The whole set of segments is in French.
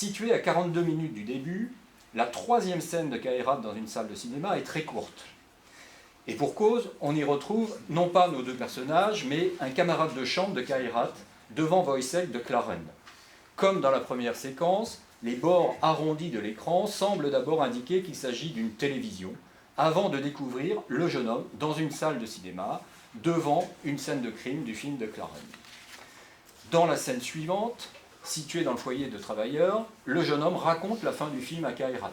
Située à 42 minutes du début, la troisième scène de Kairat dans une salle de cinéma est très courte. Et pour cause, on y retrouve non pas nos deux personnages, mais un camarade de chambre de Kairat devant Wojciech de Klaren. Comme dans la première séquence, les bords arrondis de l'écran semblent d'abord indiquer qu'il s'agit d'une télévision, avant de découvrir le jeune homme dans une salle de cinéma, devant une scène de crime du film de Klaren. Dans la scène suivante, située dans le foyer de travailleurs, le jeune homme raconte la fin du film à Kairat.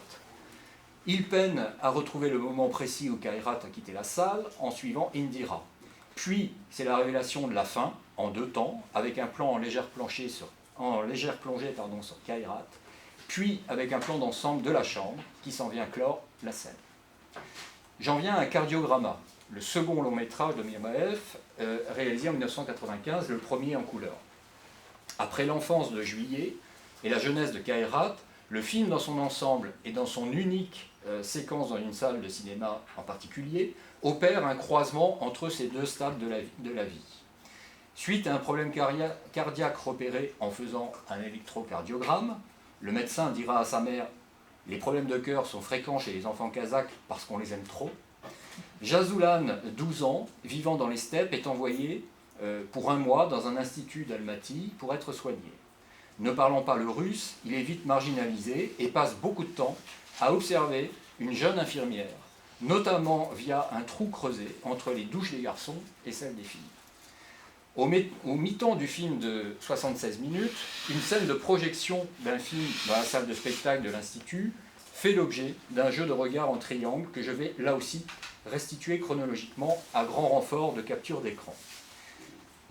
Il peine à retrouver le moment précis où Kairat a quitté la salle en suivant Indira. Puis, c'est la révélation de la fin, en deux temps, avec un plan en légère plongée sur Kairat, puis avec un plan d'ensemble de la chambre qui s'en vient clore la scène. J'en viens à Cardiogramma, le second long métrage de Mirbaev, réalisé en 1995, le premier en couleur. Après l'enfance de Juillet et la jeunesse de Kairat, le film dans son ensemble et dans son unique séquence dans une salle de cinéma en particulier, opère un croisement entre ces deux stades de la vie. Suite à un problème cardiaque repéré en faisant un électrocardiogramme, le médecin dira à sa mère « Les problèmes de cœur sont fréquents chez les enfants kazakhs parce qu'on les aime trop ». Jazoulan, 12 ans, vivant dans les steppes, est envoyé pour un mois dans un institut d'Almaty pour être soigné. Ne parlant pas le russe, il est vite marginalisé et passe beaucoup de temps à observer une jeune infirmière, notamment via un trou creusé entre les douches des garçons et celles des filles. Au mi-temps du film de 76 minutes, une scène de projection d'un film dans la salle de spectacle de l'Institut fait l'objet d'un jeu de regard en triangle que je vais là aussi restituer chronologiquement à grand renfort de capture d'écran.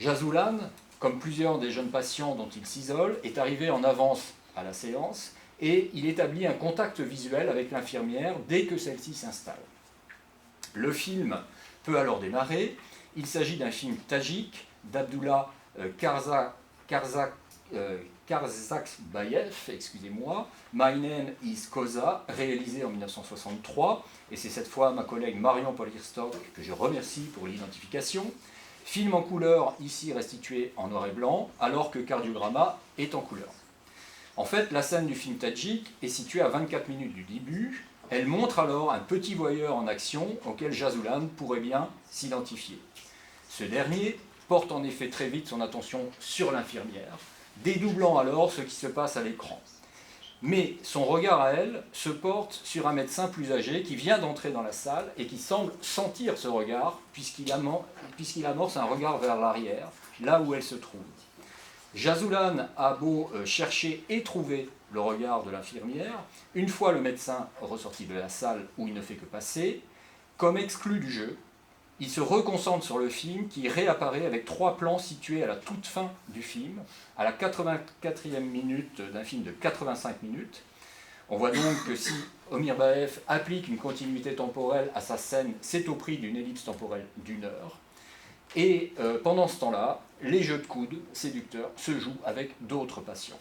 Jazoulan, comme plusieurs des jeunes patients dont il s'isole, est arrivé en avance à la séance et il établit un contact visuel avec l'infirmière dès que celle-ci s'installe. Le film peut alors démarrer. Il s'agit d'un film tadjik d'Abdullah Karzakbayev, My Name is Koza, réalisé en 1963, et c'est cette fois ma collègue Marion Polirstock que je remercie pour l'identification. Film en couleur, ici restitué en noir et blanc, alors que Cardiogramma est en couleur. En fait, la scène du film tadjik est située à 24 minutes du début. Elle montre alors un petit voyeur en action auquel Jazoulan pourrait bien s'identifier. Ce dernier porte en effet très vite son attention sur l'infirmière, dédoublant alors ce qui se passe à l'écran. Mais son regard à elle se porte sur un médecin plus âgé qui vient d'entrer dans la salle et qui semble sentir ce regard puisqu'il amorce un regard vers l'arrière, là où elle se trouve. Jazoulan a beau chercher et trouver le regard de l'infirmière, une fois le médecin ressorti de la salle où il ne fait que passer, comme exclu du jeu, il se reconcentre sur le film qui réapparaît avec 3 plans situés à la toute fin du film, à la 84e minute d'un film de 85 minutes. On voit donc que si Mirbaev applique une continuité temporelle à sa scène, c'est au prix d'une ellipse temporelle d'1 heure. Et pendant ce temps-là, les jeux de coudes séducteurs se jouent avec d'autres patients.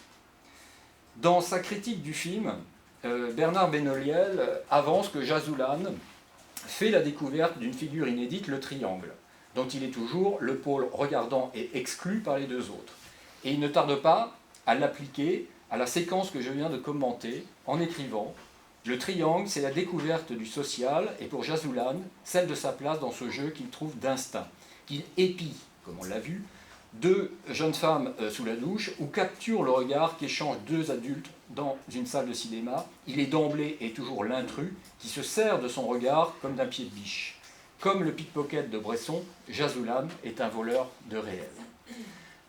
Dans sa critique du film, Bernard Benoliel avance que Jazoulan fait la découverte d'une figure inédite, le triangle, dont il est toujours le pôle regardant et exclu par les deux autres. Et il ne tarde pas à l'appliquer à la séquence que je viens de commenter en écrivant « Le triangle, c'est la découverte du social et pour Jazoulan, celle de sa place dans ce jeu qu'il trouve d'instinct, qu'il épie, comme on l'a vu, 2 jeunes femmes sous la douche ou capture le regard qu'échangent 2 adultes dans une salle de cinéma. Il est d'emblée et toujours l'intrus qui se sert de son regard comme d'un pied de biche. Comme le pickpocket de Bresson, Jazoulan est un voleur de réel.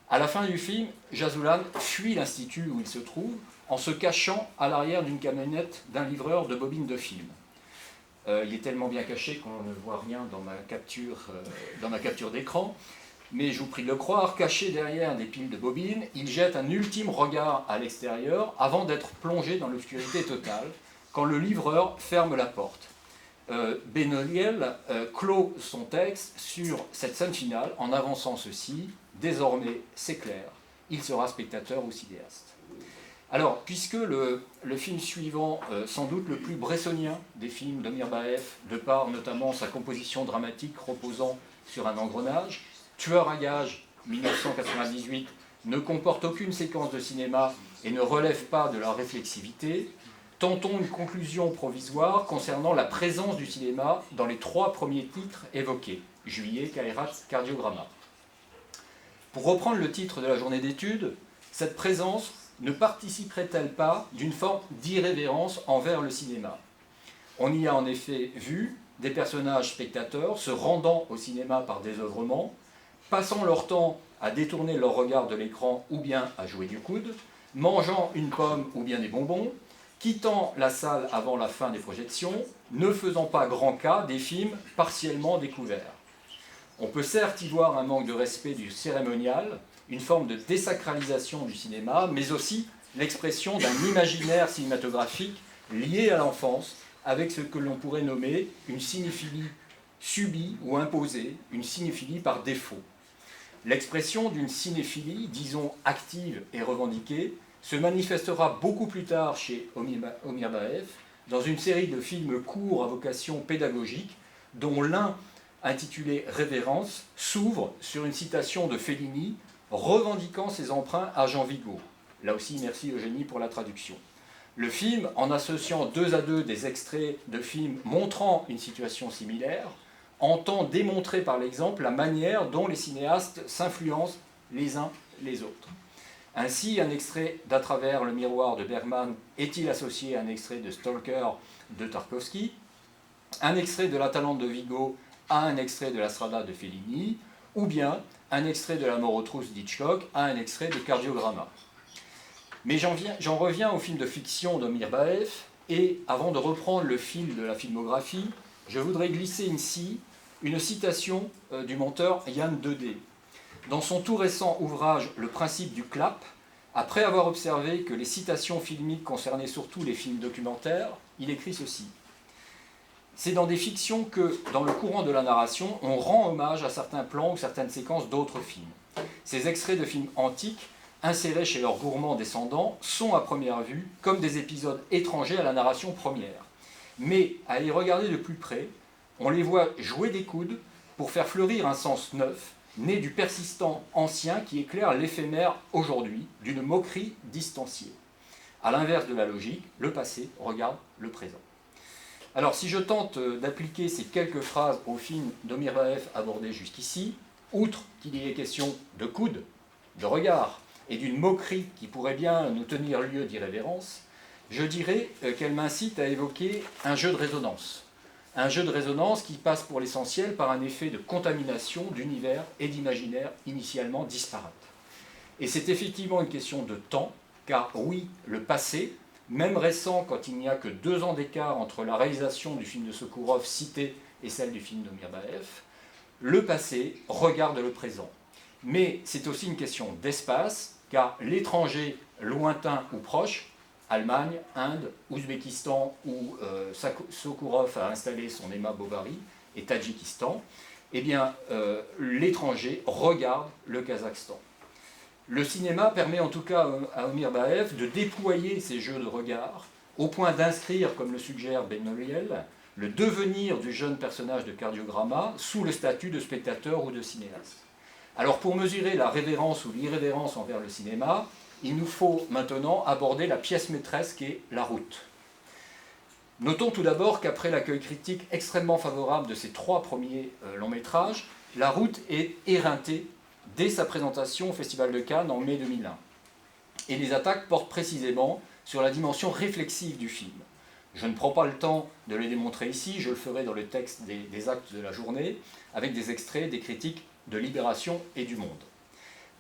À la fin du film, Jazoulan fuit l'institut où il se trouve en se cachant à l'arrière d'une camionnette d'un livreur de bobines de film. Il est tellement bien caché qu'on ne voit rien dans ma capture d'écran. Mais je vous prie de le croire, caché derrière des piles de bobines, il jette un ultime regard à l'extérieur avant d'être plongé dans l'obscurité totale, quand le livreur ferme la porte. Benoliel clôt son texte sur cette scène finale en avançant ceci: désormais c'est clair, il sera spectateur ou cinéaste. Alors, puisque le film suivant, sans doute le plus bressonien des films de Mirbaev, de par notamment sa composition dramatique reposant sur un engrenage, Tueur à gages, 1998, ne comporte aucune séquence de cinéma et ne relève pas de la réflexivité, tentons une conclusion provisoire concernant la présence du cinéma dans les 3 premiers titres évoqués, Juillet, Kairat, Cardiogramma. Pour reprendre le titre de la journée d'études, cette présence ne participerait-elle pas d'une forme d'irrévérence envers le cinéma? On y a en effet vu des personnages spectateurs se rendant au cinéma par désœuvrement, passant leur temps à détourner leur regard de l'écran ou bien à jouer du coude, mangeant une pomme ou bien des bonbons, quittant la salle avant la fin des projections, ne faisant pas grand cas des films partiellement découverts. On peut certes y voir un manque de respect du cérémonial, une forme de désacralisation du cinéma, mais aussi l'expression d'un imaginaire cinématographique lié à l'enfance, avec ce que l'on pourrait nommer une cinéphilie subie ou imposée, une cinéphilie par défaut. L'expression d'une cinéphilie, disons active et revendiquée, se manifestera beaucoup plus tard chez Omir Baef, dans une série de films courts à vocation pédagogique, dont l'un, intitulé Révérence, s'ouvre sur une citation de Fellini, revendiquant ses emprunts à Jean Vigo. Là aussi, merci Eugénie pour la traduction. Le film, en associant 2 à 2 des extraits de films montrant une situation similaire, entend démontrer par l'exemple la manière dont les cinéastes s'influencent les uns les autres. Ainsi, un extrait d'À travers le miroir de Bergman est-il associé à un extrait de Stalker de Tarkovsky, un extrait de l'Atalante de Vigo à un extrait de La Strada de Fellini, ou bien un extrait de La mort aux trousses d'Hitchcock à un extrait de Cardiogramma. Mais j'en reviens au film de fiction d'Omir Baef, et avant de reprendre le fil de la filmographie, je voudrais glisser ici une citation du monteur Yann Dedé. Dans son tout récent ouvrage Le principe du clap, après avoir observé que les citations filmiques concernaient surtout les films documentaires, il écrit ceci. C'est dans des fictions que, dans le courant de la narration, on rend hommage à certains plans ou certaines séquences d'autres films. Ces extraits de films antiques, insérés chez leurs gourmands descendants, sont à première vue comme des épisodes étrangers à la narration première. Mais à les regarder de plus près, on les voit jouer des coudes pour faire fleurir un sens neuf, né du persistant ancien qui éclaire l'éphémère aujourd'hui, d'une moquerie distanciée. À l'inverse de la logique, le passé regarde le présent. Alors si je tente d'appliquer ces quelques phrases au film d'Omir Baef abordé jusqu'ici, outre qu'il y ait question de coudes, de regard et d'une moquerie qui pourrait bien nous tenir lieu d'irrévérence, je dirais qu'elle m'incite à évoquer un jeu de résonance. Un jeu de résonance qui passe pour l'essentiel par un effet de contamination d'univers et d'imaginaire initialement disparates. Et c'est effectivement une question de temps, car oui, le passé, même récent quand il n'y a que 2 ans d'écart entre la réalisation du film de Sokourov cité et celle du film d'Omir Baef, le passé regarde le présent. Mais c'est aussi une question d'espace, car l'étranger lointain ou proche, Allemagne, Inde, Ouzbékistan, où Sokourov a installé son Emma Bovary, et Tadjikistan, eh bien, l'étranger regarde le Kazakhstan. Le cinéma permet en tout cas à Omir Baef de déployer ces jeux de regard, au point d'inscrire, comme le suggère Ben Noliel, le devenir du jeune personnage de Cardiogramma sous le statut de spectateur ou de cinéaste. Alors pour mesurer la révérence ou l'irrévérence envers le cinéma, il nous faut maintenant aborder la pièce maîtresse qui est La Route. Notons tout d'abord qu'après l'accueil critique extrêmement favorable de ces 3 premiers longs métrages, La Route est éreintée dès sa présentation au Festival de Cannes en mai 2001. Et les attaques portent précisément sur la dimension réflexive du film. Je ne prends pas le temps de les démontrer ici, je le ferai dans le texte des actes de la journée, avec des extraits des critiques de Libération et du Monde.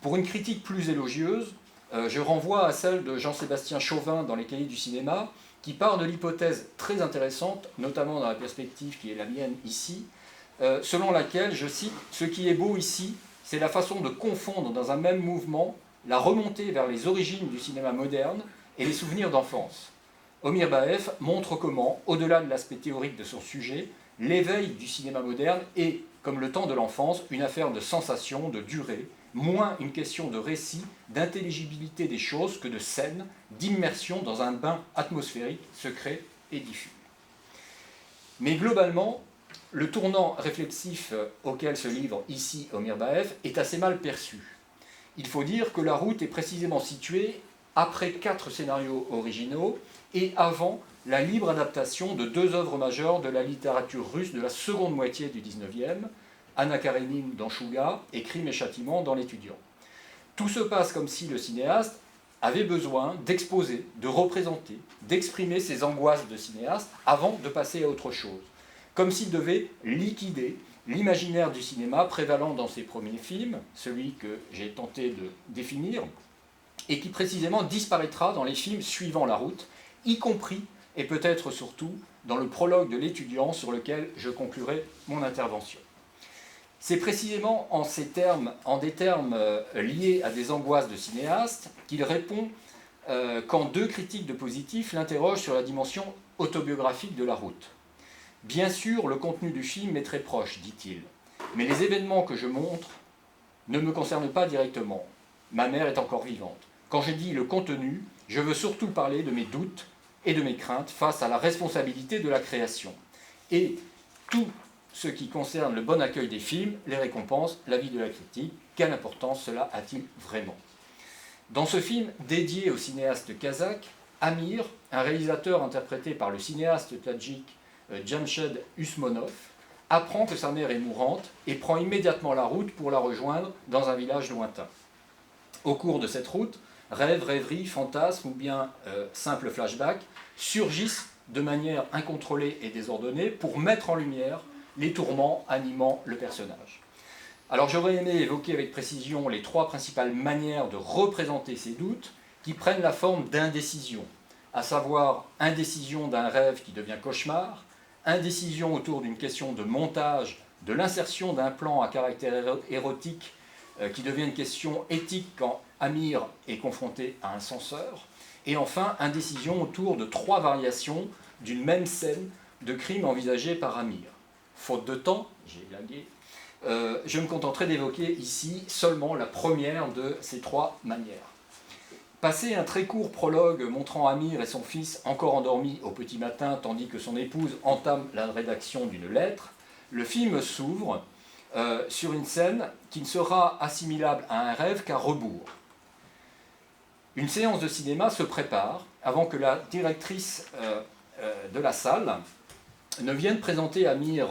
Pour une critique plus élogieuse, je renvoie à celle de Jean-Sébastien Chauvin dans Les Cahiers du cinéma, qui part de l'hypothèse très intéressante, notamment dans la perspective qui est la mienne ici, selon laquelle, je cite, « Ce qui est beau ici, c'est la façon de confondre dans un même mouvement la remontée vers les origines du cinéma moderne et les souvenirs d'enfance. Omir Baef montre comment, au-delà de l'aspect théorique de son sujet, l'éveil du cinéma moderne est, comme le temps de l'enfance, une affaire de sensation, de durée, moins une question de récit, d'intelligibilité des choses que de scène, d'immersion dans un bain atmosphérique, secret et diffus. » Mais globalement, le tournant réflexif auquel se livre ici Omir Baef est assez mal perçu. il faut dire que La Route est précisément située après 4 scénarios originaux et avant la libre adaptation de 2 œuvres majeures de la littérature russe de la seconde moitié du XIXe, Anna Karénine dans Chouga et Crime et Châtiment dans L'Étudiant. Tout se passe comme si le cinéaste avait besoin d'exposer, de représenter, d'exprimer ses angoisses de cinéaste avant de passer à autre chose. Comme s'il devait liquider l'imaginaire du cinéma prévalant dans ses premiers films, celui que j'ai tenté de définir, et qui précisément disparaîtra dans les films suivant La Route, y compris et peut-être surtout dans le prologue de L'Étudiant sur lequel je conclurai mon intervention. C'est précisément en des termes liés à des angoisses de cinéaste qu'il répond quand 2 critiques de positif l'interrogent sur la dimension autobiographique de La Route. Bien sûr, le contenu du film est très proche, dit-il, mais les événements que je montre ne me concernent pas directement. Ma mère est encore vivante. Quand je dis le contenu, je veux surtout parler de mes doutes et de mes craintes face à la responsabilité de la création. Et tout ce qui concerne le bon accueil des films, les récompenses, l'avis de la critique, quelle importance cela a-t-il vraiment? Dans ce film dédié au cinéaste kazakh, Amir, un réalisateur interprété par le cinéaste tadjik Jamshed Usmonov, apprend que sa mère est mourante et prend immédiatement la route pour la rejoindre dans un village lointain. Au cours de cette route, rêves, rêveries, fantasmes ou bien simples flashbacks surgissent de manière incontrôlée et désordonnée pour mettre en lumière les tourments animant le personnage. Alors j'aurais aimé évoquer avec précision les 3 principales manières de représenter ces doutes qui prennent la forme d'indécision, à savoir indécision d'un rêve qui devient cauchemar, indécision autour d'une question de montage, de l'insertion d'un plan à caractère érotique qui devient une question éthique quand Amir est confronté à un censeur, et enfin indécision autour de 3 variations d'une même scène de crime envisagée par Amir. Faute de temps, j'ai élagué, je me contenterai d'évoquer ici seulement la première de ces 3 manières. Passé un très court prologue montrant Amir et son fils encore endormis au petit matin tandis que son épouse entame la rédaction d'une lettre, le film s'ouvre sur une scène qui ne sera assimilable à un rêve qu'à rebours. Une séance de cinéma se prépare avant que la directrice de la salle ne vienne présenter Amir